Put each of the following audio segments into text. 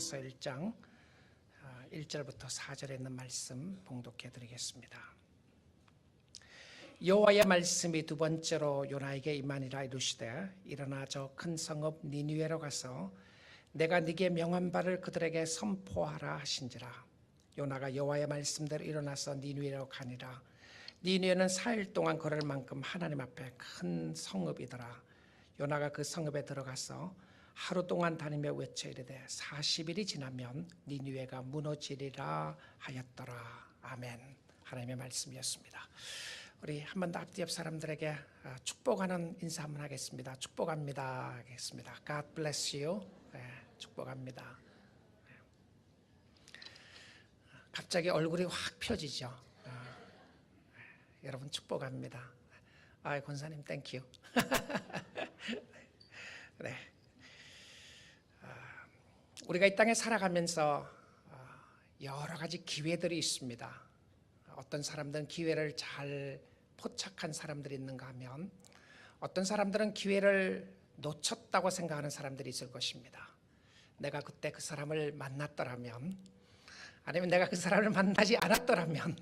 요나서 1장 1절부터 4절에 있는 말씀 봉독해 드리겠습니다. 여호와의 말씀이 두 번째로 요나에게 임하니라. 이르시되 일어나 저 큰 성읍 니느웨로 가서 내가 네게 명한 바를 그들에게 선포하라 하신지라. 요나가 여호와의 말씀대로 일어나서 니느웨로 가니라. 니느웨는 4일 동안 걸을 만큼 하나님 앞에 큰 성읍이더라. 요나가 그 성읍에 들어가서 하루 동안 다니며 외쳐 이르되 40일이 지나면 니느웨가 무너지리라 하였더라. 아멘. 하나님의 말씀이었습니다. 우리 한 번 더 앞뒤 옆 사람들에게 축복하는 인사 한번 하겠습니다. 축복합니다 하겠습니다. God bless you. 네, 축복합니다. 네. 갑자기 얼굴이 확 펴지죠. 여러분 축복합니다. 권사님 땡큐. 네. 우리가 이 땅에 살아가면서 여러 가지 기회들이 있습니다. 어떤 사람들은 기회를 잘 포착한 사람들이 있는가 하면 어떤 사람들은 기회를 놓쳤다고 생각하는 사람들이 있을 것입니다. 내가 그때 그 사람을 만났더라면, 아니면 내가 그 사람을 만나지 않았더라면,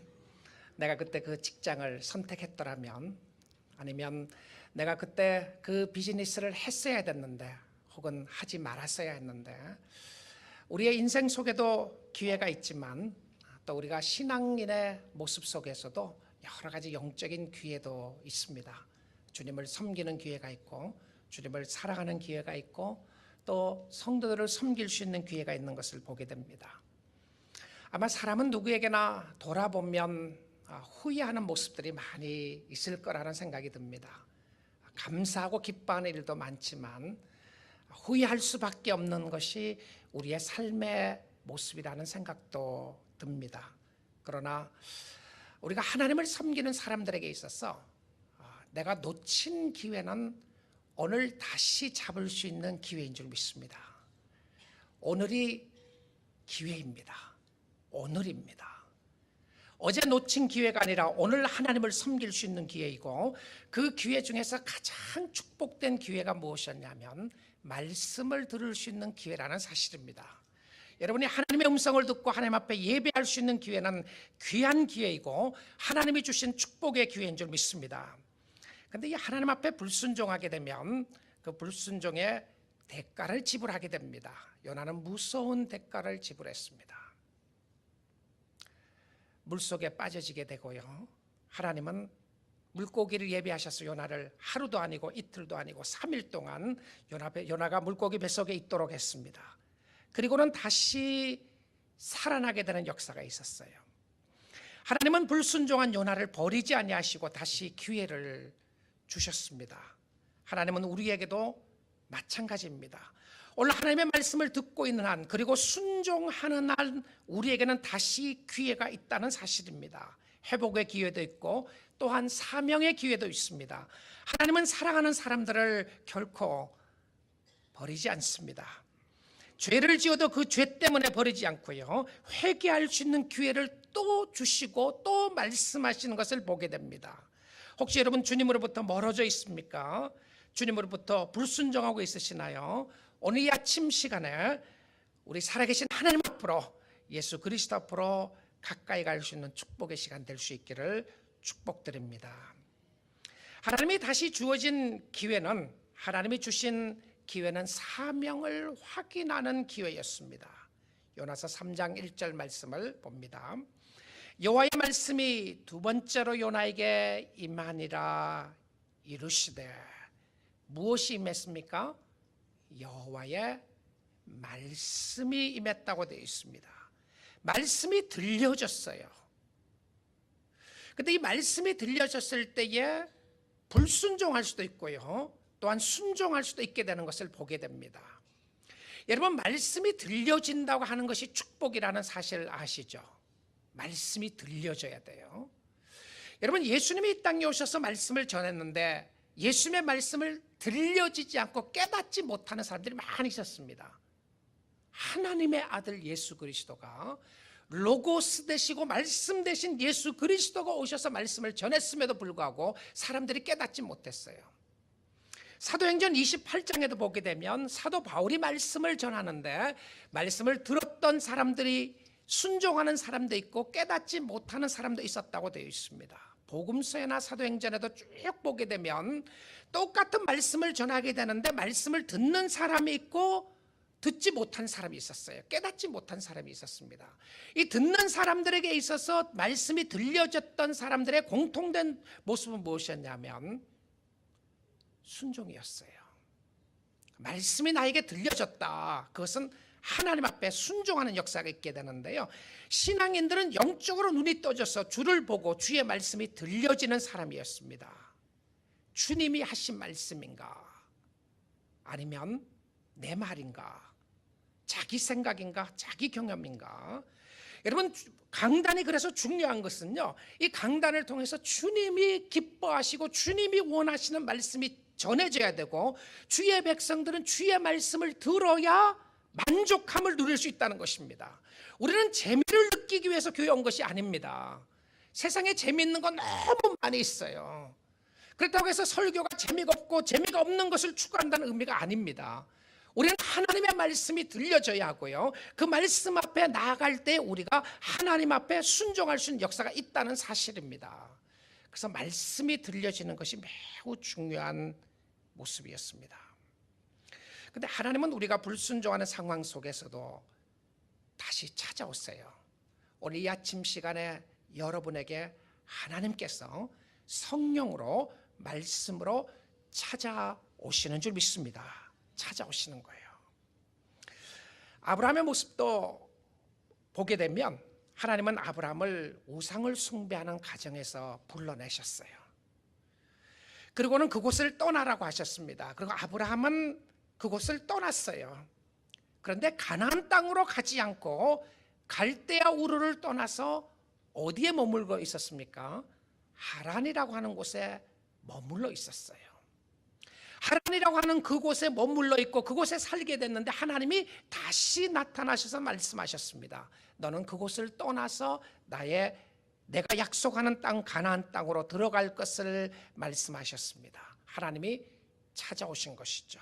내가 그때 그 직장을 선택했더라면, 아니면 내가 그때 그 비즈니스를 했어야 됐는데 혹은 하지 말았어야 했는데, 우리의 인생 속에도 기회가 있지만 또 우리가 신앙인의 모습 속에서도 여러 가지 영적인 기회도 있습니다. 주님을 섬기는 기회가 있고 주님을 사랑하는 기회가 있고 또 성도들을 섬길 수 있는 기회가 있는 것을 보게 됩니다. 아마 사람은 누구에게나 돌아보면 후회하는 모습들이 많이 있을 거라는 생각이 듭니다. 감사하고 기뻐하는 일도 많지만 후회할 수밖에 없는 것이 우리의 삶의 모습이라는 생각도 듭니다. 그러나 우리가 하나님을 섬기는 사람들에게 있어서 내가 놓친 기회는 오늘 다시 잡을 수 있는 기회인 줄 믿습니다. 오늘이 기회입니다. 오늘입니다. 어제 놓친 기회가 아니라 오늘 하나님을 섬길 수 있는 기회이고, 그 기회 중에서 가장 축복된 기회가 무엇이었냐면 말씀을 들을 수 있는 기회라는 사실입니다. 여러분이 하나님의 음성을 듣고 하나님 앞에 예배할 수 있는 기회는 귀한 기회이고 하나님이 주신 축복의 기회인 줄 믿습니다. 그런데 이 하나님 앞에 불순종하게 되면 그 불순종의 대가를 지불하게 됩니다. 요나는 무서운 대가를 지불했습니다. 물속에 빠져지게 되고요. 하나님은 물고기를 예비하셔서 요나를 하루도 아니고 이틀도 아니고 3일 동안 요나가 물고기 뱃속에 있도록 했습니다. 그리고는 다시 살아나게 되는 역사가 있었어요. 하나님은 불순종한 요나를 버리지 아니하시고 다시 기회를 주셨습니다. 하나님은 우리에게도 마찬가지입니다. 오늘 하나님의 말씀을 듣고 있는 한, 그리고 순종하는 한 우리에게는 다시 기회가 있다는 사실입니다. 회복의 기회도 있고 또한 사명의 기회도 있습니다. 하나님은 사랑하는 사람들을 결코 버리지 않습니다. 죄를 지어도 그 죄 때문에 버리지 않고요, 회개할 수 있는 기회를 또 주시고 또 말씀하시는 것을 보게 됩니다. 혹시 여러분 주님으로부터 멀어져 있습니까? 주님으로부터 불순종하고 있으시나요? 오늘 이 아침 시간에 우리 살아계신 하나님 앞으로, 예수 그리스도 앞으로 가까이 갈 수 있는 축복의 시간 될 수 있기를 축복드립니다. 하나님이 다시 주어진 기회는, 하나님이 주신 기회는 사명을 확인하는 기회였습니다. 요나서 3장 1절 말씀을 봅니다. 여호와의 말씀이 두 번째로 요나에게 임하니라. 이르시되, 무엇이 임했습니까? 여호와의 말씀이 임했다고 되어 있습니다. 말씀이 들려졌어요. 근데 이 말씀이 들려졌을 때에 불순종할 수도 있고요, 또한 순종할 수도 있게 되는 것을 보게 됩니다. 여러분, 말씀이 들려진다고 하는 것이 축복이라는 사실을 아시죠? 말씀이 들려져야 돼요. 여러분, 예수님이 이 땅에 오셔서 말씀을 전했는데 예수님의 말씀을 들려지지 않고 깨닫지 못하는 사람들이 많이 있었습니다. 하나님의 아들 예수 그리스도가, 로고스 되시고 말씀 되신 예수 그리스도가 오셔서 말씀을 전했음에도 불구하고 사람들이 깨닫지 못했어요. 사도행전 28장에도 보게 되면 사도 바울이 말씀을 전하는데 말씀을 들었던 사람들이 순종하는 사람도 있고 깨닫지 못하는 사람도 있었다고 되어 있습니다. 복음서나 사도행전에도 쭉 보게 되면 똑같은 말씀을 전하게 되는데 말씀을 듣는 사람이 있고 듣지 못한 사람이 있었어요. 깨닫지 못한 사람이 있었습니다. 이 듣는 사람들에게 있어서 말씀이 들려졌던 사람들의 공통된 모습은 무엇이었냐면 순종이었어요. 말씀이 나에게 들려졌다. 그것은 하나님 앞에 순종하는 역사가 있게 되는데요. 신앙인들은 영적으로 눈이 떠져서 주를 보고 주의 말씀이 들려지는 사람이었습니다. 주님이 하신 말씀인가? 아니면 내 말인가? 자기 생각인가? 자기 경험인가? 여러분, 강단이 그래서 중요한 것은요, 이 강단을 통해서 주님이 기뻐하시고 주님이 원하시는 말씀이 전해져야 되고 주의 백성들은 주의 말씀을 들어야 만족함을 누릴 수 있다는 것입니다. 우리는 재미를 느끼기 위해서 교회 온 것이 아닙니다. 세상에 재미있는 건 너무 많이 있어요. 그렇다고 해서 설교가 재미가 없고 재미가 없는 것을 추구한다는 의미가 아닙니다. 우리는 하나님의 말씀이 들려져야 하고요, 그 말씀 앞에 나아갈 때 우리가 하나님 앞에 순종할 수 있는 역사가 있다는 사실입니다. 그래서 말씀이 들려지는 것이 매우 중요한 모습이었습니다. 근데 하나님은 우리가 불순종하는 상황 속에서도 다시 찾아오세요. 오늘 이 아침 시간에 여러분에게 하나님께서 성령으로 말씀으로 찾아오시는 줄 믿습니다. 찾아오시는 거예요. 아브라함의 모습도 보게 되면 하나님은 아브라함을 우상을 숭배하는 가정에서 불러내셨어요. 그리고는 그곳을 떠나라고 하셨습니다. 그리고 아브라함은 그곳을 떠났어요. 그런데 가나안 땅으로 가지 않고 갈대아 우르를 떠나서 어디에 머물고 있었습니까? 하란이라고 하는 곳에 머물러 있었어요. 하란이라고 하는 그곳에 머물러 있고 그곳에 살게 됐는데 하나님이 다시 나타나셔서 말씀하셨습니다. 너는 그곳을 떠나서 내가 약속하는 땅 가나안 땅으로 들어갈 것을 말씀하셨습니다. 하나님이 찾아오신 것이죠.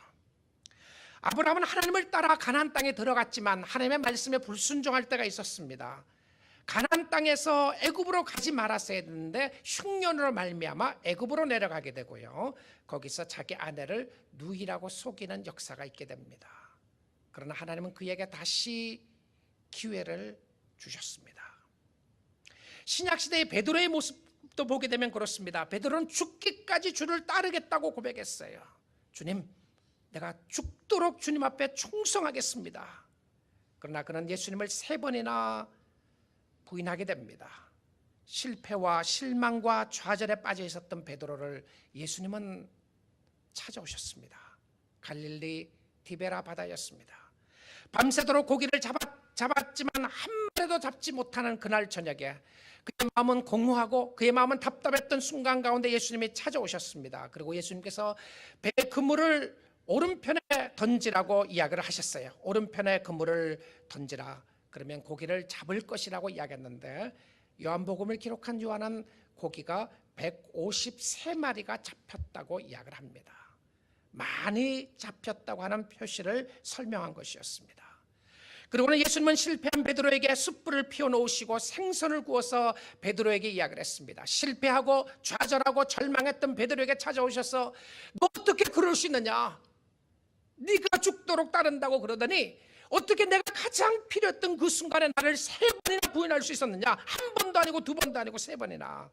아브라함은 하나님을 따라 가나안 땅에 들어갔지만 하나님의 말씀에 불순종할 때가 있었습니다. 가나안 땅에서 애굽으로 가지 말았어야 했는데 흉년으로 말미암아 애굽으로 내려가게 되고요, 거기서 자기 아내를 누이라고 속이는 역사가 있게 됩니다. 그러나 하나님은 그에게 다시 기회를 주셨습니다. 신약시대의 베드로의 모습도 보게 되면 그렇습니다. 베드로는 죽기까지 주를 따르겠다고 고백했어요. 주님, 내가 죽도록 주님 앞에 충성하겠습니다. 그러나 그는 예수님을 3번이나 부인하게 됩니다. 실패와 실망과 좌절에 빠져 있었던 베드로를 예수님은 찾아오셨습니다. 갈릴리 디베라 바다였습니다. 밤새도록 고기를 잡았지만 한 마리도 잡지 못하는 그날 저녁에 그의 마음은 공허하고 그의 마음은 답답했던 순간 가운데 예수님이 찾아오셨습니다. 그리고 예수님께서 배의 그물을 오른편에 던지라고 이야기를 하셨어요. 오른편에 그물을 던지라. 그러면 고기를 잡을 것이라고 이야기했는데 요한복음을 기록한 요한은 고기가 153마리가 잡혔다고 이야기를 합니다. 많이 잡혔다고 하는 표시를 설명한 것이었습니다. 그리고는 예수님은 실패한 베드로에게 숯불을 피워놓으시고 생선을 구워서 베드로에게 이야기를 했습니다. 실패하고 좌절하고 절망했던 베드로에게 찾아오셔서 너 어떻게 그럴 수 있느냐? 네가 죽도록 따른다고 그러더니 어떻게 내가 가장 필요했던 그 순간에 나를 3번이나 부인할 수 있었느냐? 한 번도 아니고 2번도 아니고 3번이나.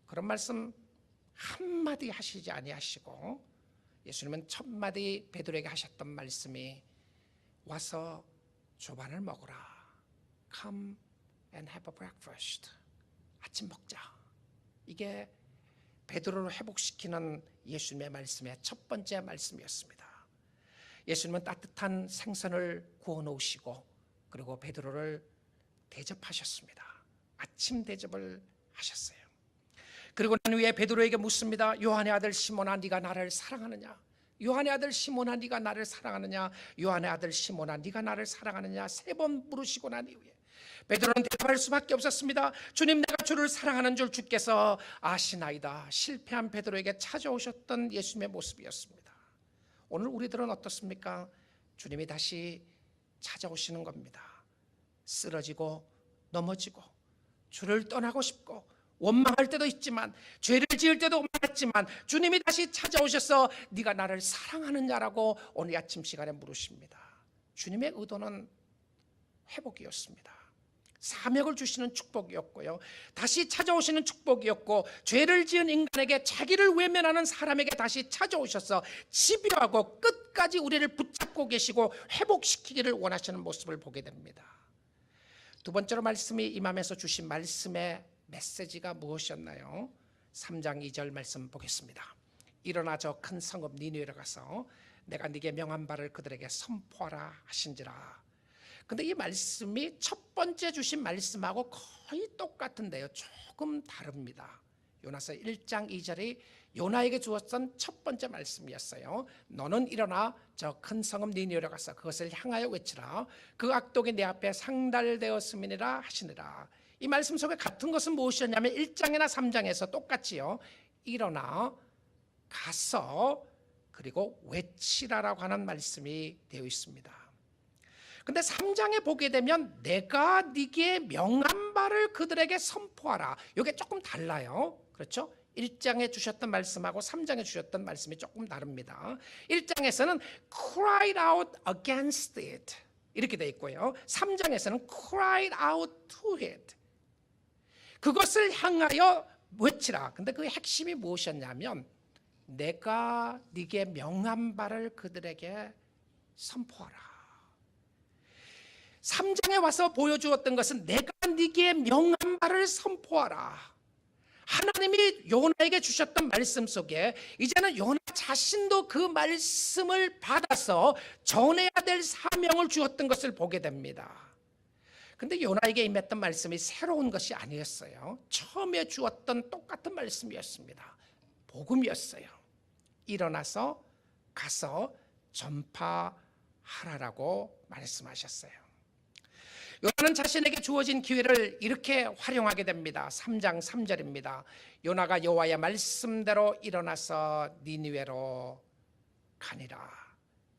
그런 말씀 한마디 하시지 아니하시고 예수님은 첫 마디 베드로에게 하셨던 말씀이 와서 조반을 먹으라. Come and have a breakfast. 아침 먹자. 이게 베드로를 회복시키는 예수님의 말씀의 첫 번째 말씀이었습니다. 예수님은 따뜻한 생선을 구워 놓으시고 그리고 베드로를 대접하셨습니다. 아침 대접을 하셨어요. 그리고 난 후에 베드로에게 묻습니다. 요한의 아들 시몬아, 네가 나를 사랑하느냐? 요한의 아들 시몬아, 네가 나를 사랑하느냐? 요한의 아들 시몬아, 네가 나를 사랑하느냐? 3번 물으시고 난 이후에 베드로는 대답할 수밖에 없었습니다. 주님, 내가 주를 사랑하는 줄 주께서 아시나이다. 실패한 베드로에게 찾아오셨던 예수님의 모습이었습니다. 오늘 우리들은 어떻습니까? 주님이 다시 찾아오시는 겁니다. 쓰러지고 넘어지고 주를 떠나고 싶고 원망할 때도 있지만, 죄를 지을 때도 많았지만 주님이 다시 찾아오셔서 네가 나를 사랑하느냐라고 오늘 아침 시간에 물으십니다. 주님의 의도는 회복이었습니다. 사명을 주시는 축복이었고요, 다시 찾아오시는 축복이었고, 죄를 지은 인간에게 자기를 외면하는 사람에게 다시 찾아오셔서 집요하고 끝까지 우리를 붙잡고 계시고 회복시키기를 원하시는 모습을 보게 됩니다. 두 번째로 말씀이 임하면서 주신 말씀의 메시지가 무엇이었나요? 3장 2절 말씀 보겠습니다. 일어나 저 큰 성읍 니느웨로 가서 내가 네게 명한 바를 그들에게 선포하라 하신지라. 근데 이 말씀이 첫 번째 주신 말씀하고 거의 똑같은데요, 조금 다릅니다. 요나서 1장 2절이 요나에게 주었던 첫 번째 말씀이었어요. 너는 일어나 저 큰 성읍 니느웨로 가서 그것을 향하여 외치라. 그 악독이 내 앞에 상달되었음이니라 하시니라. 이 말씀 속에 같은 것은 무엇이었냐면 1장이나 3장에서 똑같이요, 일어나 가서 그리고 외치라라고 하는 말씀이 되어 있습니다. 근데 3장에 보게 되면 내가 네게 명한 바를 그들에게 선포하라. 이게 조금 달라요. 그렇죠? 1장에 주셨던 말씀하고 3장에 주셨던 말씀이 조금 다릅니다. 1장에서는 cried out against it 이렇게 되어 있고요, 3장에서는 cried out to it, 그것을 향하여 외치라. 근데 그 핵심이 무엇이었냐면 내가 네게 명한 바를 그들에게 선포하라. 3장에 와서 보여주었던 것은 내가 네게 명한 바를 선포하라. 하나님이 요나에게 주셨던 말씀 속에 이제는 요나 자신도 그 말씀을 받아서 전해야 될 사명을 주었던 것을 보게 됩니다. 근데 요나에게 임했던 말씀이 새로운 것이 아니었어요. 처음에 주었던 똑같은 말씀이었습니다. 복음이었어요. 일어나서 가서 전파하라라고 말씀하셨어요. 요나는 자신에게 주어진 기회를 이렇게 활용하게 됩니다. 3장 3절입니다. 요나가 여호와의 말씀대로 일어나서 니느웨로 가니라.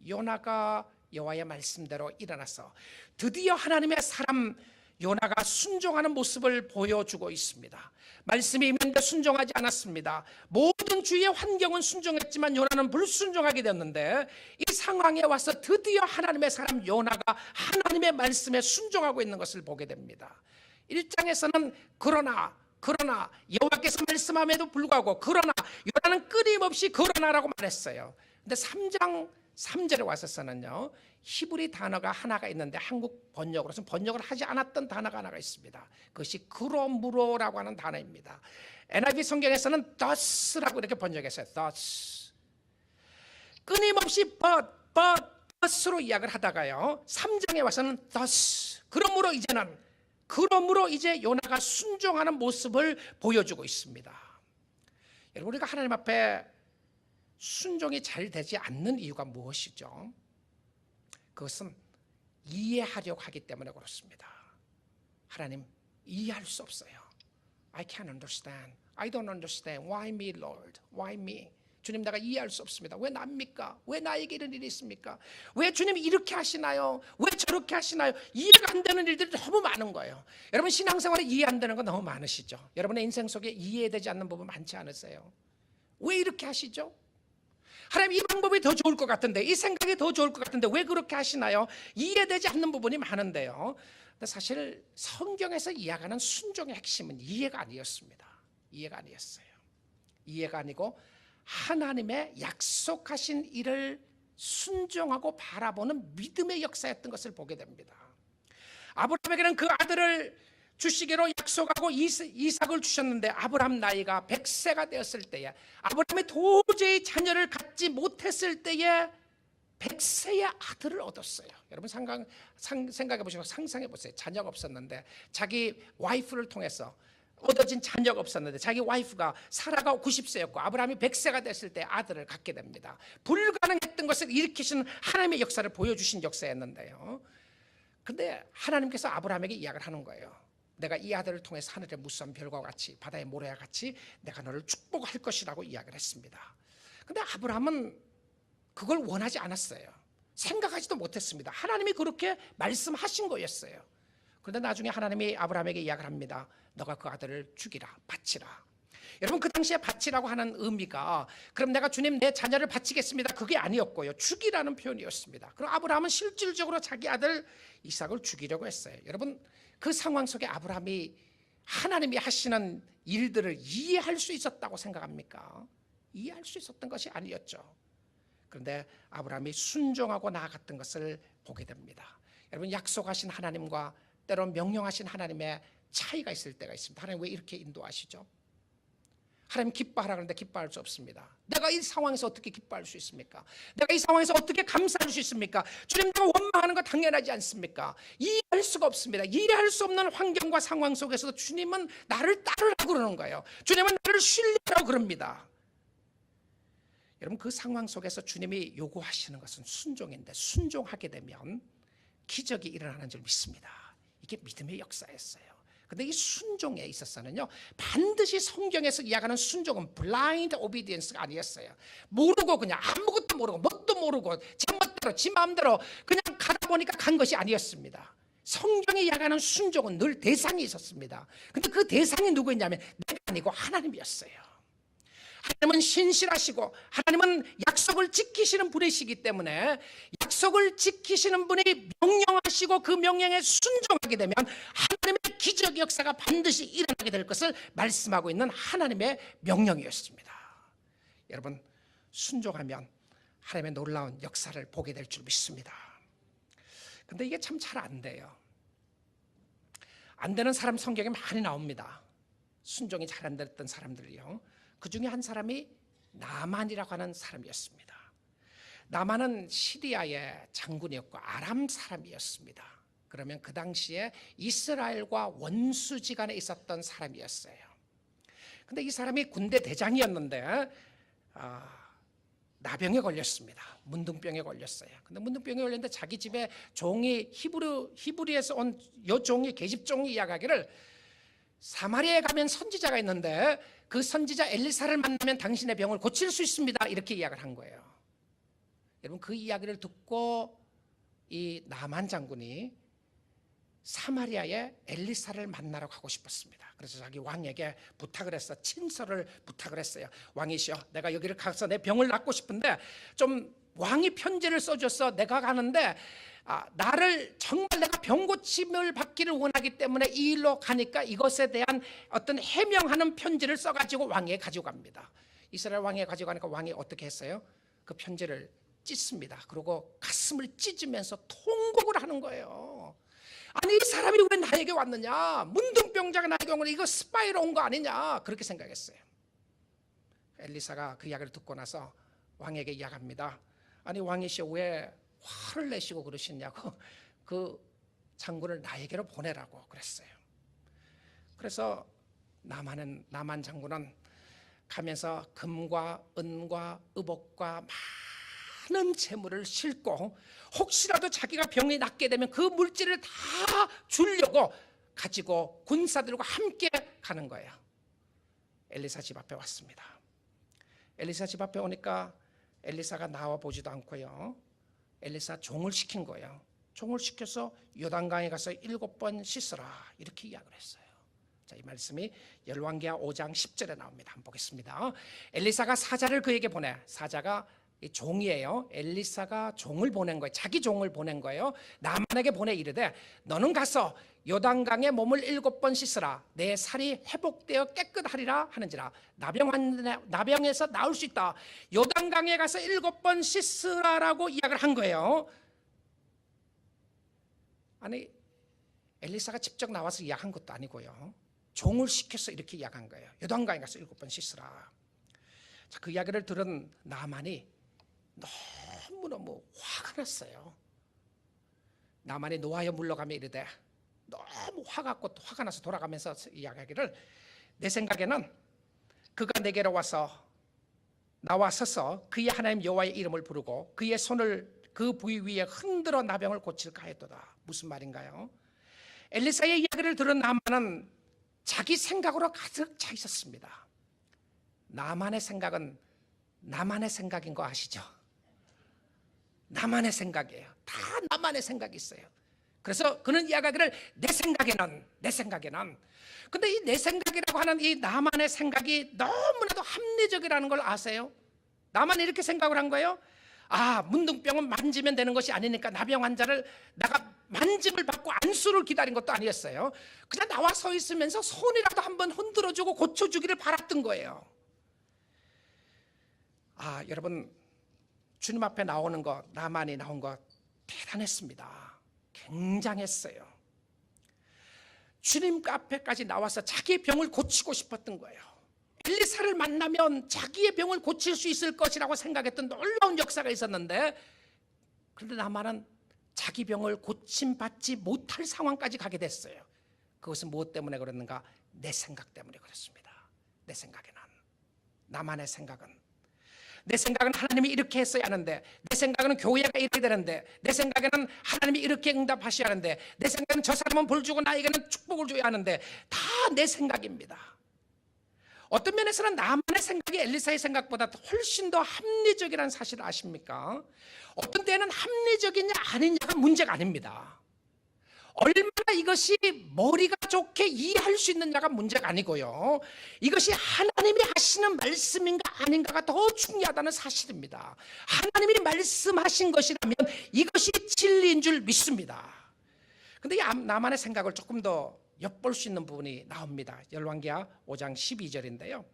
요나가 여호와의 말씀대로 일어나서 드디어 하나님의 사람 요나가 순종하는 모습을 보여주고 있습니다. 말씀이 임했는데 순종하지 않았습니다. 모든 주위의 환경은 순종했지만 요나는 불순종하게 되었는데, 이 상황에 와서 드디어 하나님의 사람 요나가 하나님의 말씀에 순종하고 있는 것을 보게 됩니다. 1장에서는 그러나 여호와께서 말씀함에도 불구하고 그러나 요나는 끊임없이 그러나라고 말했어요. 근데 3장 3절에 와서서는요, 히브리 단어가 하나가 있는데 한국 번역으로서는 번역을 하지 않았던 단어가 하나가 있습니다. 그것이 그러므로라고 하는 단어입니다. NIV 성경에서는 thus라고 이렇게 번역했어요. thus. 끊임없이 thus로 이야기를 하다가요, 3장에 와서는 thus. 그러므로 이제 요나가 순종하는 모습을 보여주고 있습니다. 여러분, 우리가 하나님 앞에 순종이 잘 되지 않는 이유가 무엇이죠? 그것은 이해하려고 하기 때문에 그렇습니다. 하나님, 이해할 수 없어요. I can't understand. I don't understand. Why me, Lord? Why me? 주님, 내가 이해할 수 없습니다. 왜 납니까? 왜 나에게 이런 일이 있습니까? 왜 주님이 이렇게 하시나요? 왜 저렇게 하시나요? 이해가 안 되는 일들이 너무 많은 거예요. 여러분, 신앙생활에 이해 안 되는 거 너무 많으시죠? 여러분의 인생 속에 이해되지 않는 부분 많지 않으세요? 왜 이렇게 하시죠? 하나님, 이 방법이 더 좋을 것 같은데, 이 생각이 더 좋을 것 같은데 왜 그렇게 하시나요? 이해되지 않는 부분이 많은데요, 근데 사실 성경에서 이야기하는 순종의 핵심은 이해가 아니었습니다. 이해가 아니었어요. 이해가 아니고 하나님의 약속하신 일을 순종하고 바라보는 믿음의 역사였던 것을 보게 됩니다. 아브라함에게는 그 아들을 주시기로 약속하고 이삭을 주셨는데, 아브라함 나이가 100세가 되었을 때에, 아브라함이 도저히 자녀를 갖지 못했을 때에 100세의 아들을 얻었어요. 여러분 생각해 보시고 상상해 보세요. 자녀가 없었는데, 자기 와이프를 통해서 얻어진 자녀가 없었는데, 자기 와이프가 사라가 90세였고 아브라함이 100세가 됐을 때 아들을 갖게 됩니다. 불가능했던 것을 일으키시는 하나님의 역사를 보여주신 역사였는데요, 근데 하나님께서 아브라함에게 이야기를 하는 거예요. 내가 이 아들을 통해서 하늘의 무수한 별과 같이 바다의 모래와 같이 내가 너를 축복할 것이라고 이야기를 했습니다. 근데 아브라함은 그걸 원하지 않았어요. 생각하지도 못했습니다. 하나님이 그렇게 말씀하신 거였어요. 그런데 나중에 하나님이 아브라함에게 이야기를 합니다. 너가 그 아들을 죽이라, 바치라. 여러분, 그 당시에 바치라고 하는 의미가 그럼 내가 주님 내 자녀를 바치겠습니다, 그게 아니었고요, 죽이라는 표현이었습니다. 그럼 아브라함은 실질적으로 자기 아들 이삭을 죽이려고 했어요. 여러분, 그 상황 속에 아브라함이 하나님이 하시는 일들을 이해할 수 있었다고 생각합니까? 이해할 수 있었던 것이 아니었죠. 그런데 아브라함이 순종하고 나아갔던 것을 보게 됩니다. 여러분, 약속하신 하나님과 때론 명령하신 하나님의 차이가 있을 때가 있습니다. 하나님 왜 이렇게 인도하시죠? 하나님 기뻐하라 그러는데 기뻐할 수 없습니다. 내가 이 상황에서 어떻게 기뻐할 수 있습니까? 내가 이 상황에서 어떻게 감사할 수 있습니까? 주님, 내가 원망하는 거 당연하지 않습니까? 이해할 수가 없습니다. 이해할 수 없는 환경과 상황 속에서도 주님은 나를 따르라고 그러는 거예요. 주님은 나를 신뢰하라고 그럽니다. 여러분, 그 상황 속에서 주님이 요구하시는 것은 순종인데 순종하게 되면 기적이 일어나는 줄 믿습니다. 이게 믿음의 역사였어요. 근데 이 순종에 있어서는요, 반드시 성경에서 이야기하는 순종은 블라인드 오비디언스가 아니었어요. 모르고 그냥 아무것도 모르고 뭣도 모르고 제 멋대로 지 마음대로 그냥 가다 보니까 간 것이 아니었습니다. 성경에 이야기하는 순종은 늘 대상이 있었습니다. 근데 그 대상이 누구였냐면 내가 아니고 하나님이었어요. 하나님은 신실하시고 하나님은 약속을 지키시는 분이시기 때문에 약속을 지키시는 분이 명령하시고 그 명령에 순종하게 되면 하나님의 기적 역사가 반드시 일어나게 될 것을 말씀하고 있는 하나님의 명령이었습니다. 여러분, 순종하면 하나님의 놀라운 역사를 보게 될 줄 믿습니다. 근데 이게 참 잘 안 돼요. 안 되는 사람 성경에 많이 나옵니다. 순종이 잘 안 됐던 사람들이요. 그 중에 한 사람이 나만이라고 하는 사람이었습니다. 나만은 시리아의 장군이었고 아람 사람이었습니다. 그러면 그 당시에 이스라엘과 원수지간에 있었던 사람이었어요. 근데 이 사람이 군대 대장이었는데 나병에 걸렸습니다. 문둥병에 걸렸어요. 근데 문둥병에 걸렸는데 자기 집에 종이 히브리에서 온 요 종이 계집종이 이야기하기를 사마리아에 가면 선지자가 있는데 그 선지자 엘리사를 만나면 당신의 병을 고칠 수 있습니다, 이렇게 이야기를 한 거예요. 여러분, 그 이야기를 듣고 이 나만 장군이 사마리아에 엘리사를 만나러 가고 싶었습니다. 그래서 자기 왕에게 부탁을 해서 친서를 부탁을 했어요. 왕이시여, 내가 여기를 가서 내 병을 낫고 싶은데 좀 왕이 편지를 써줘서 내가 가는데 나를 정말 내가 병 고침을 받기를 원하기 때문에 이 일로 가니까 이것에 대한 어떤 해명하는 편지를 써가지고 왕에게 가지고 갑니다. 이스라엘 왕에게 가지고 가니까 왕이 어떻게 했어요? 그 편지를 찢습니다. 그리고 가슴을 찢으면서 통곡을 하는 거예요. 아니, 이 사람이 왜 나에게 왔느냐? 문둥병자가 나에게 온 거냐? 이거 스파이로 온 거 아니냐? 그렇게 생각했어요. 엘리사가 그 이야기를 듣고 나서 왕에게 이야기합니다. 아니, 왕이시여, 왜 화를 내시고 그러시냐고 그 장군을 나에게로 보내라고 그랬어요. 그래서 나만 장군은 가면서 금과 은과 의복과 많은 재물을 싣고 혹시라도 자기가 병이 낫게 되면 그 물질을 다 주려고 가지고 군사들과 함께 가는 거예요. 엘리사 집 앞에 왔습니다. 엘리사 집 앞에 오니까 엘리사가 나와 보지도 않고요, 엘리사 종을 시킨 거예요. 종을 시켜서 요단강에 가서 7번 씻으라, 이렇게 이야기를 했어요. 자, 이 말씀이 열왕기하 5장 10절에 나옵니다. 한번 보겠습니다. 엘리사가 사자를 그에게 보내, 사자가 이 종이에요. 엘리사가 종을 보낸 거예요. 자기 종을 보낸 거예요. 나만에게 보내 이르되 너는 가서 요단강에 몸을 7번 씻으라, 내 살이 회복되어 깨끗하리라 하는지라. 나병에서 나올 수 있다. 요단강에 가서 7번 씻으라라고 이야기를 한 거예요. 아니, 엘리사가 직접 나와서 이야기한 것도 아니고요, 종을 시켜서 이렇게 이야기한 거예요. 요단강에 가서 7번 씻으라. 자, 그 이야기를 들은 나만이 너무너무 화가 났어요. 나만이 노하여 물러가며 이르되, 너무 화가 나서 돌아가면서 이야기하기를, 내 생각에는 그가 내게로 나와 서서 그의 하나님 여호와의 이름을 부르고 그의 손을 그 부위 위에 흔들어 나병을 고칠까 했도다. 무슨 말인가요? 엘리사의 이야기를 들은 나만은 자기 생각으로 가득 차 있었습니다. 나만의 생각은 나만의 생각인 거 아시죠? 나만의 생각이에요. 다 나만의 생각이 있어요. 그래서 그는 이야기를 내 생각에는 근데 이 내 생각이라고 하는 이 나만의 생각이 너무나도 합리적이라는 걸 아세요? 나만 이렇게 생각을 한 거예요. 문둥병은 만지면 되는 것이 아니니까 나병 환자를 내가 만짐을 받고 안수를 기다린 것도 아니었어요. 그냥 나와 서 있으면서 손이라도 한번 흔들어주고 고쳐주기를 바랐던 거예요. 여러분, 주님 앞에 나오는 거, 나만이 나온 거 대단했습니다. 굉장했어요. 주님 앞에까지 나와서 자기의 병을 고치고 싶었던 거예요. 엘리사를 만나면 자기의 병을 고칠 수 있을 것이라고 생각했던 놀라운 역사가 있었는데, 그런데 나만은 자기 병을 고침받지 못할 상황까지 가게 됐어요. 그것은 무엇 때문에 그랬는가? 내 생각 때문에 그렇습니다. 내 생각에는, 나만의 생각은, 내 생각은 하나님이 이렇게 했어야 하는데, 내 생각은 교회가 이렇게 되는데, 내 생각에는 하나님이 이렇게 응답하셔야 하는데, 내 생각은 저 사람은 벌 주고 나에게는 축복을 줘야 하는데, 다 내 생각입니다. 어떤 면에서는 나만의 생각이 엘리사의 생각보다 훨씬 더 합리적이라는 사실을 아십니까? 어떤 때는 합리적이냐 아니냐가 문제가 아닙니다. 얼마나 이것이 머리가 좋게 이해할 수 있느냐가 문제가 아니고요, 이것이 하나님이 하시는 말씀인가 아닌가가 더 중요하다는 사실입니다. 하나님이 말씀하신 것이라면 이것이 진리인 줄 믿습니다. 그런데 나만의 생각을 조금 더 엿볼 수 있는 부분이 나옵니다. 열왕기하 5장 12절인데요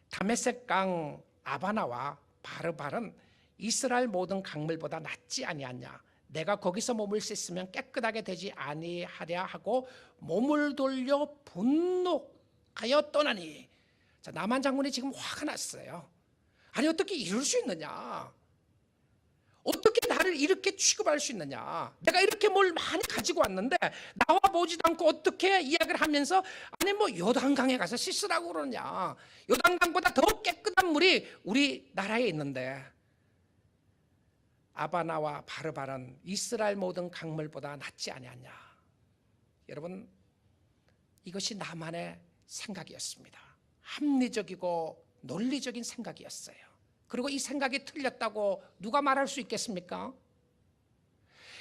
다메섹 강 아바나와 바르발은 이스라엘 모든 강물보다 낫지 아니하냐. 내가 거기서 몸을 씻으면 깨끗하게 되지 아니하랴 하고 몸을 돌려 분노하여 떠나니. 자, 나만 장군이 지금 화가 났어요. 아니, 어떻게 이럴 수 있느냐? 어떻게 나를 이렇게 취급할 수 있느냐? 내가 이렇게 뭘 많이 가지고 왔는데 나와 보지도 않고 어떻게 이야기를 하면서, 아니 뭐 요단강에 가서 씻으라고 그러냐? 요단강보다 더 깨끗한 물이 우리 나라에 있는데. 아바나와 바르발은 이스라엘 모든 강물보다 낫지 아니하냐. 여러분, 이것이 나만의 생각이었습니다. 합리적이고 논리적인 생각이었어요. 그리고 이 생각이 틀렸다고 누가 말할 수 있겠습니까?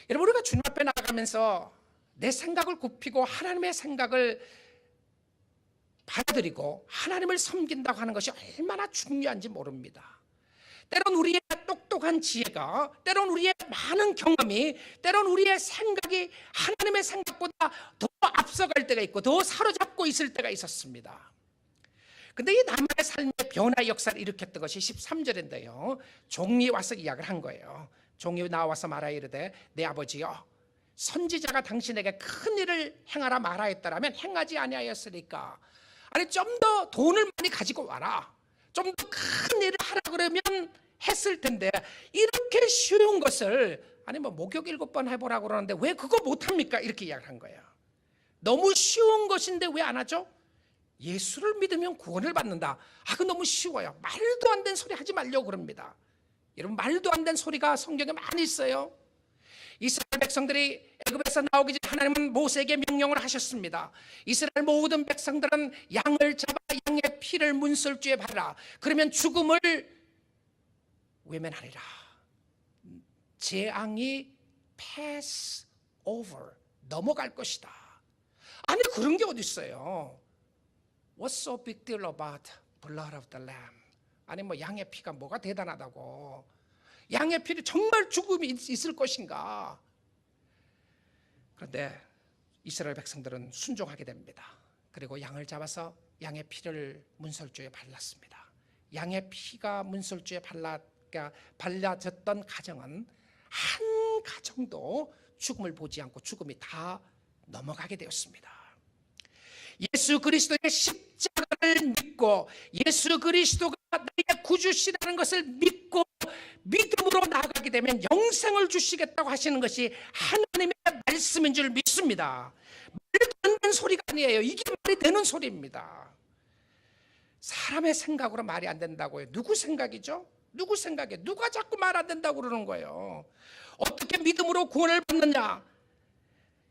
여러분, 우리가 주님 앞에 나아가면서 내 생각을 굽히고 하나님의 생각을 받아들이고 하나님을 섬긴다고 하는 것이 얼마나 중요한지 모릅니다. 때론 우리의 똑똑한 지혜가, 때론 우리의 많은 경험이, 때론 우리의 생각이 하나님의 생각보다 더 앞서갈 때가 있고 더 사로잡고 있을 때가 있었습니다. 근데 이 나만의 삶의 변화 역사를 일으켰던 것이 13절인데요 종이 와서 이야기를 한 거예요. 종이 나와서 말하여 이르되, 내 아버지여, 선지자가 당신에게 큰 일을 행하라 말하였더라면 행하지 아니하였으리까. 아니, 좀 더 돈을 많이 가지고 와라, 좀 더 큰 일을 하라 그러면 했을 텐데, 이렇게 쉬운 것을, 아니 뭐 목욕 7번 해보라고 그러는데 왜 그거 못합니까? 이렇게 이야기를 한 거예요. 너무 쉬운 것인데 왜 안 하죠? 예수를 믿으면 구원을 받는다. 그거 너무 쉬워요. 말도 안 되는 소리 하지 말려고 그럽니다. 여러분, 말도 안 되는 소리가 성경에 많이 있어요. 이스라엘 백성들이 애굽에서 나오기 전에 하나님은 모세에게 명령을 하셨습니다. 이스라엘 모든 백성들은 양을 잡아 양의 피를 문설주에 바르라. 그러면 죽음을 외면하리라. 재앙이 pass over, 넘어갈 것이다. 아니, 그런 게 어디 있어요? What's so big deal about blood of the lamb? 아니 뭐 양의 피가 뭐가 대단하다고? 양의 피를 정말 죽음이 있을 것인가? 그런데 이스라엘 백성들은 순종하게 됩니다. 그리고 양을 잡아서 양의 피를 문설주에 발랐습니다. 양의 피가 문설주에 발라졌던 가정은 한 가정도 죽음을 보지 않고 죽음이 다 넘어가게 되었습니다. 예수 그리스도의 십자가를 믿고 예수 그리스도가 나의 구주시라는 것을 믿고 믿음으로 나아가게 되면 영생을 주시겠다고 하시는 것이 하나님의 말씀인 줄 믿습니다. 말도 안 되는 소리가 아니에요. 이게 말이 되는 소리입니다. 사람의 생각으로 말이 안 된다고요. 누구 생각이죠? 누구 생각에? 누가 자꾸 말 안 된다고 그러는 거예요? 어떻게 믿음으로 구원을 받느냐?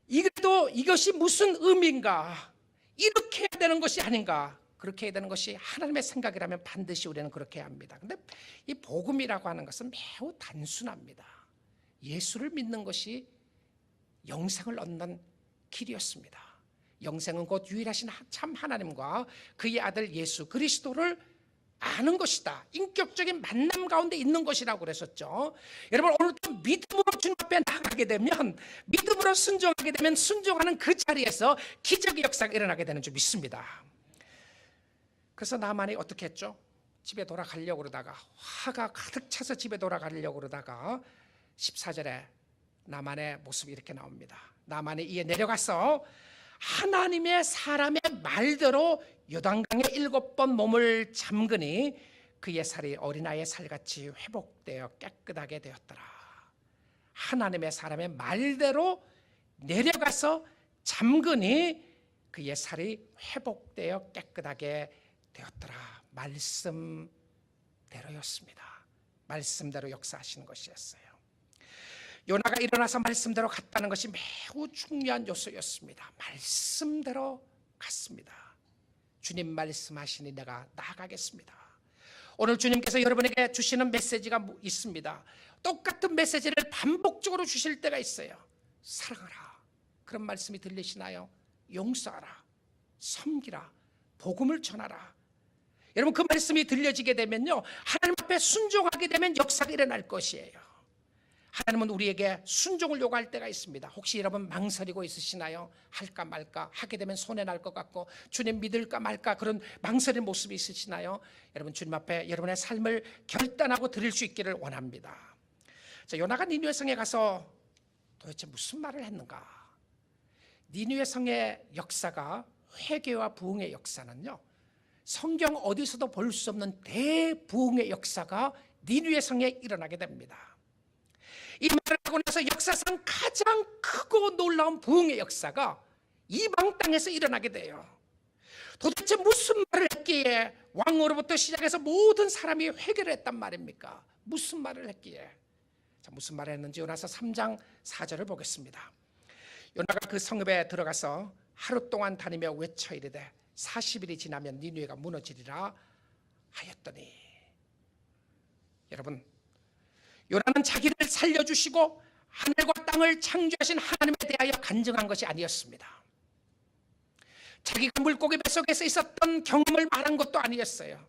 이것도 이것이 무슨 의미인가? 이렇게 해야 되는 것이 아닌가? 그렇게 해야 되는 것이 하나님의 생각이라면 반드시 우리는 그렇게 해야 합니다. 근데 이 복음이라고 하는 것은 매우 단순합니다. 예수를 믿는 것이 영생을 얻는 길이었습니다. 영생은 곧 유일하신 참 하나님과 그의 아들 예수 그리스도를 아는 것이다. 인격적인 만남 가운데 있는 것이라고 그랬었죠. 여러분, 오늘도 믿음으로 주님 앞에 나가게 되면, 믿음으로 순종하게 되면 순종하는 그 자리에서 기적의 역사가 일어나게 되는 줄 믿습니다. 그래서 나만이 어떻게 했죠? 집에 돌아가려고 그러다가, 화가 가득 차서 집에 돌아가려고 그러다가 14절에 나만의 모습이 이렇게 나옵니다. 나만이 이에 내려가서 하나님의 사람의 말대로 요단강에 7번 몸을 잠그니 그의 살이 어린아이의 살같이 회복되어 깨끗하게 되었더라. 하나님의 사람의 말대로 내려가서 잠그니 그의 살이 회복되어 깨끗하게 되었더라. 말씀대로였습니다. 말씀대로 역사하시는 것이었어요. 요나가 일어나서 말씀대로 갔다는 것이 매우 중요한 요소였습니다. 말씀대로 갔습니다. 주님 말씀하시니 내가 나아가겠습니다. 오늘 주님께서 여러분에게 주시는 메시지가 있습니다. 똑같은 메시지를 반복적으로 주실 때가 있어요. 사랑하라, 그런 말씀이 들리시나요? 용서하라, 섬기라, 복음을 전하라. 여러분, 그 말씀이 들려지게 되면요, 하나님 앞에 순종하게 되면 역사가 일어날 것이에요. 하나님은 우리에게 순종을 요구할 때가 있습니다. 혹시 여러분 망설이고 있으시나요? 할까 말까, 하게 되면 손해날 것 같고 주님 믿을까 말까, 그런 망설이는 모습이 있으시나요? 여러분, 주님 앞에 여러분의 삶을 결단하고 드릴 수 있기를 원합니다. 자, 요나가 니느웨 성에 가서 도대체 무슨 말을 했는가? 니느웨 성의 역사가, 회개와 부흥의 역사는요, 성경 어디서도 볼 수 없는 대부흥의 역사가 니느웨 성에 일어나게 됩니다. 이 말을 하고 나서 역사상 가장 크고 놀라운 부흥의 역사가 이방 땅에서 일어나게 돼요. 도대체 무슨 말을 했기에 왕으로부터 시작해서 모든 사람이 회개를 했단 말입니까? 무슨 말을 했기에? 자, 무슨 말을 했는지 요나서 3장 4절을 보겠습니다. 요나가 그 성읍에 들어가서 하루 동안 다니며 외쳐 이르되 40일이 지나면 니느웨가 무너지리라 하였더니, 여러분, 요나는 자기를 살려주시고 하늘과 땅을 창조하신 하나님에 대하여 간증한 것이 아니었습니다. 자기가 물고기 뱃속에서 있었던 경험을 말한 것도 아니었어요.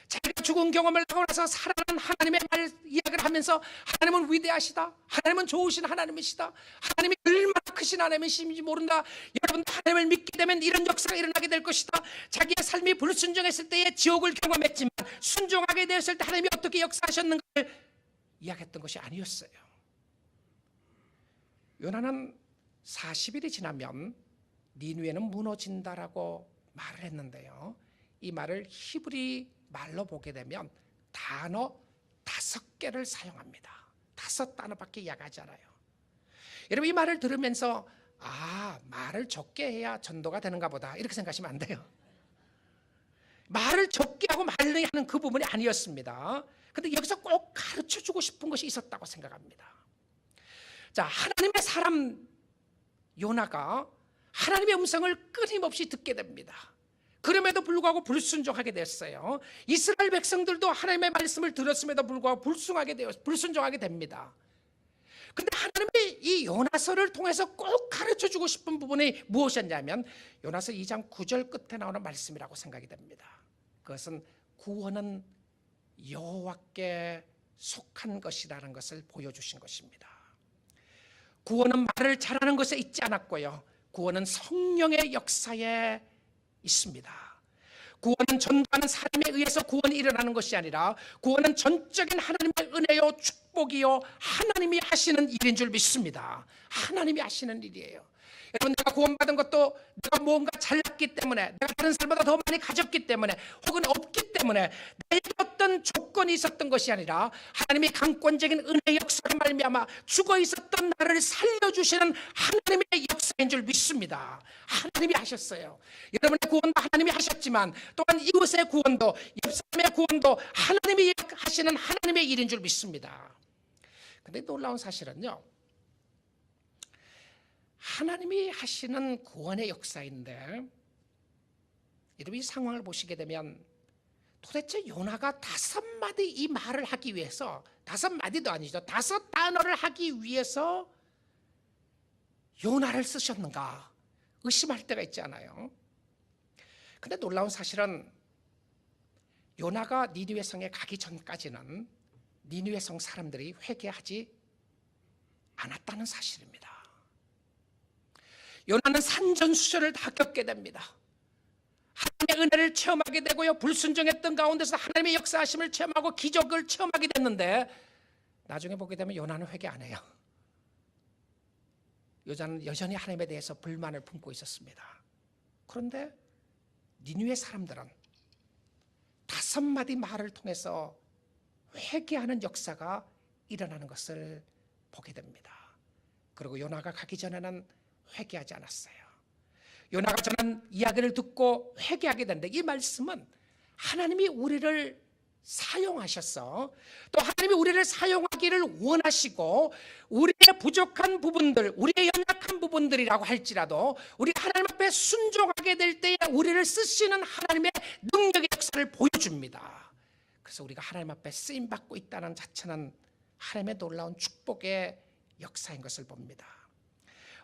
자기가 죽은 경험을 하고 나서 살아난 하나님의 말 이야기를 하면서 하나님은 위대하시다, 하나님은 좋으신 하나님이시다, 하나님이 얼마나 크신 하나님이신지 모른다, 여러분 하나님을 믿게 되면 이런 역사가 일어나게 될 것이다. 자기의 삶이 불순종했을 때에 지옥을 경험했지만 순종하게 되었을 때 하나님이 어떻게 역사하셨는가를 이야기했던 것이 아니었어요. 요나는 40일이 지나면 니느웨는 무너진다라고 말을 했는데요, 이 말을 히브리 말로 보게 되면 단어 5개를 사용합니다. 5단어밖에 이야기하지 않아요. 여러분, 이 말을 들으면서 말을 적게 해야 전도가 되는가 보다, 이렇게 생각하시면 안 돼요. 말을 적게 하고 말을 하는 그 부분이 아니었습니다. 근데 여기서 꼭 가르쳐주고 싶은 것이 있었다고 생각합니다. 자, 하나님의 사람 요나가 하나님의 음성을 끊임없이 듣게 됩니다. 그럼에도 불구하고 불순종하게 됐어요. 이스라엘 백성들도 하나님의 말씀을 들었음에도 불구하고 불순종하게 됩니다. 근데 하나님이 이 요나서를 통해서 꼭 가르쳐주고 싶은 부분이 무엇이었냐면 요나서 2장 9절 끝에 나오는 말씀이라고 생각이 됩니다. 그것은 구원은 여호와께 속한 것이라는 것을 보여주신 것입니다. 구원은 말을 잘하는 것에 있지 않았고요, 구원은 성령의 역사에 있습니다. 구원은 전도하는 사람에 의해서 구원이 일어나는 것이 아니라 구원은 전적인 하나님의 은혜요 축복이요 하나님이 하시는 일인 줄 믿습니다. 하나님이 하시는 일이에요. 여러분, 내가 구원받은 것도 내가 무언가 잘났기 때문에, 내가 다른 사람보다 더 많이 가졌기 때문에, 혹은 없기 때문에 내게 어떤 조건이 있었던 것이 아니라 하나님이 강권적인 은혜의 역사로 말미암아 죽어 있었던 나를 살려주시는 하나님의 역사인 줄 믿습니다. 하나님이 하셨어요. 여러분의 구원도 하나님이 하셨지만 또한 이웃의 구원도, 옆사람의 구원도 하나님이 하시는 하나님의 일인 줄 믿습니다. 그런데 놀라운 사실은요, 하나님이 하시는 구원의 역사인데, 여러분 이 상황을 보시게 되면 도대체 요나가 5마디 이 말을 하기 위해서, 5마디도 아니죠, 5단어를 하기 위해서 요나를 쓰셨는가 의심할 때가 있지 않아요? 근데 놀라운 사실은 요나가 니느웨 성에 가기 전까지는 니느웨 성 사람들이 회개하지 않았다는 사실입니다. 요나는 산전수전을 다 겪게 됩니다. 하나님의 은혜를 체험하게 되고요, 불순종했던 가운데서 하나님의 역사하심을 체험하고 기적을 체험하게 됐는데, 나중에 보게 되면 요나는 회개 안 해요. 요나는 여전히 하나님에 대해서 불만을 품고 있었습니다. 그런데 니느웨 사람들은 5마디 말을 통해서 회개하는 역사가 일어나는 것을 보게 됩니다. 그리고 요나가 가기 전에는 회개하지 않았어요. 요나가 전한 이야기를 듣고 회개하게 되는데, 이 말씀은 하나님이 우리를 사용하셔서, 또 하나님이 우리를 사용하기를 원하시고, 우리의 부족한 부분들, 우리의 연약한 부분들이라고 할지라도 우리가 하나님 앞에 순종하게 될 때에 우리를 쓰시는 하나님의 능력의 역사를 보여줍니다. 그래서 우리가 하나님 앞에 쓰임받고 있다는 자체는 하나님의 놀라운 축복의 역사인 것을 봅니다.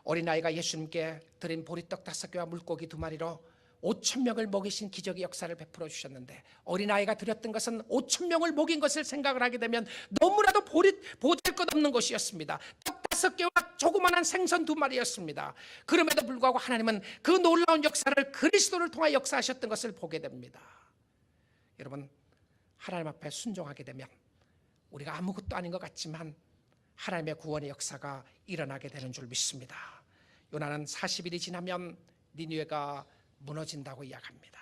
어린아이가 예수님께 드린 보리떡 5개와 물고기 2마리로 5,000명을 먹이신 기적의 역사를 베풀어 주셨는데, 어린아이가 드렸던 것은 5,000명을 먹인 것을 생각을 하게 되면 너무나도 보잘것없는 것이었습니다. 떡 5개와 조그만한 생선 2마리였습니다. 그럼에도 불구하고 하나님은 그 놀라운 역사를 그리스도를 통해 역사하셨던 것을 보게 됩니다. 여러분, 하나님 앞에 순종하게 되면 우리가 아무것도 아닌 것 같지만 하나님의 구원의 역사가 일어나게 되는 줄 믿습니다. 요나는 40일이 지나면 니느웨가 무너진다고 이야기합니다.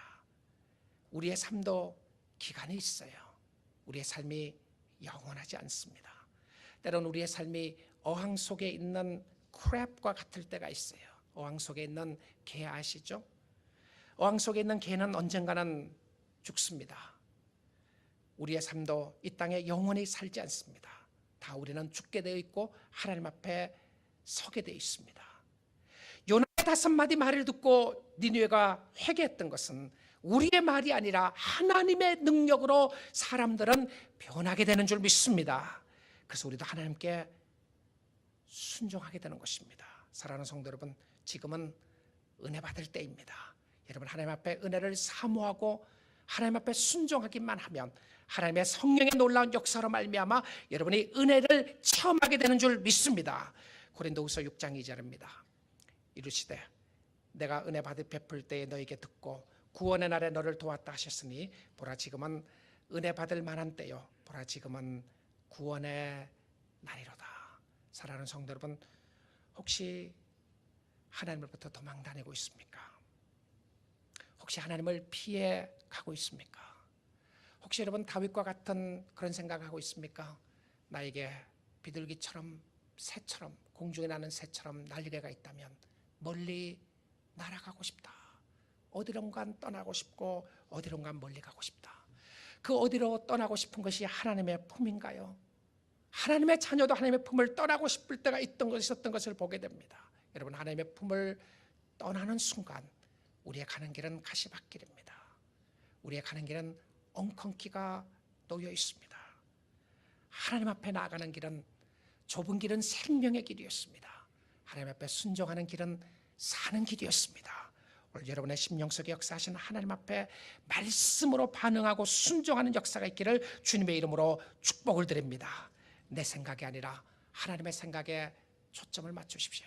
우리의 삶도 기간이 있어요. 우리의 삶이 영원하지 않습니다. 때로는 우리의 삶이 어항 속에 있는 크랩과 같을 때가 있어요. 어항 속에 있는 개 아시죠? 어항 속에 있는 개는 언젠가는 죽습니다. 우리의 삶도 이 땅에 영원히 살지 않습니다. 다 우리는 죽게 되어 있고 하나님 앞에 서게 되어 있습니다. 요나의 5마디 말을 듣고 니느웨가 회개했던 것은 우리의 말이 아니라 하나님의 능력으로 사람들은 변하게 되는 줄 믿습니다. 그래서 우리도 하나님께 순종하게 되는 것입니다. 사랑하는 성도 여러분, 지금은 은혜 받을 때입니다. 여러분, 하나님 앞에 은혜를 사모하고 하나님 앞에 순종하기만 하면 하나님의 성령의 놀라운 역사로 말미암아 여러분이 은혜를 체험하게 되는 줄 믿습니다. 고린도후서 6장 2절입니다. 이르시되 내가 은혜 받을 베풀 때에 너에게 듣고 구원의 날에 너를 도왔다 하셨으니 보라 지금은 은혜 받을 만한 때요, 보라 지금은 구원의 날이로다. 사랑하는 성도 여러분, 혹시 하나님으로부터 도망 다니고 있습니까? 혹시 하나님을 피해 가고 있습니까? 혹시 여러분 다윗과 같은 그런 생각하고 있습니까? 나에게 비둘기처럼 새처럼 공중에 나는 새처럼 날개가 있다면 멀리 날아가고 싶다. 어디론가 떠나고 싶고 어디론가 멀리 가고 싶다. 그 어디로 떠나고 싶은 것이 하나님의 품인가요? 하나님의 자녀도 하나님의 품을 떠나고 싶을 때가 있었던 것을 보게 됩니다. 여러분, 하나님의 품을 떠나는 순간 우리의 가는 길은 가시밭길입니다. 우리의 가는 길은 엉겅퀴가 놓여 있습니다. 하나님 앞에 나아가는 길은, 좁은 길은 생명의 길이었습니다. 하나님 앞에 순종하는 길은 사는 길이었습니다. 오늘 여러분의 심령 속에 역사하신 하나님 앞에 말씀으로 반응하고 순종하는 역사가 있기를 주님의 이름으로 축복을 드립니다. 내 생각이 아니라 하나님의 생각에 초점을 맞추십시오.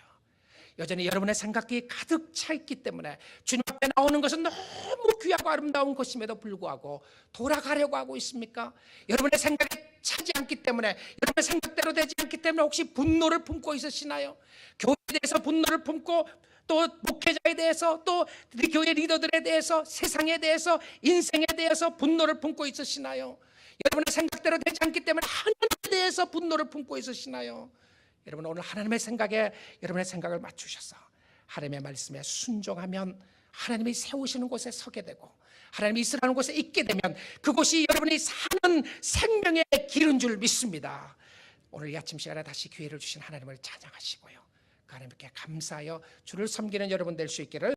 여전히 여러분의 생각이 가득 차 있기 때문에 주님 앞에 나오는 것은 너무 귀하고 아름다운 것임에도 불구하고 돌아가려고 하고 있습니까? 여러분의 생각에 차지 않기 때문에, 여러분의 생각대로 되지 않기 때문에 혹시 분노를 품고 있으시나요? 교회에 대해서 분노를 품고, 또 목회자에 대해서, 또 교회 리더들에 대해서, 세상에 대해서, 인생에 대해서 분노를 품고 있으시나요? 여러분의 생각대로 되지 않기 때문에 하나님에 대해서 분노를 품고 있으시나요? 여러분, 오늘 하나님의 생각에 여러분의 생각을 맞추셔서 하나님의 말씀에 순종하면 하나님이 세우시는 곳에 서게 되고 하나님이 있으라는 곳에 있게 되면 그곳이 여러분이 사는 생명의 길인 줄 믿습니다. 오늘 이 아침 시간에 다시 기회를 주신 하나님을 찬양하시고요, 그 하나님께 감사하여 주를 섬기는 여러분 될 수 있기를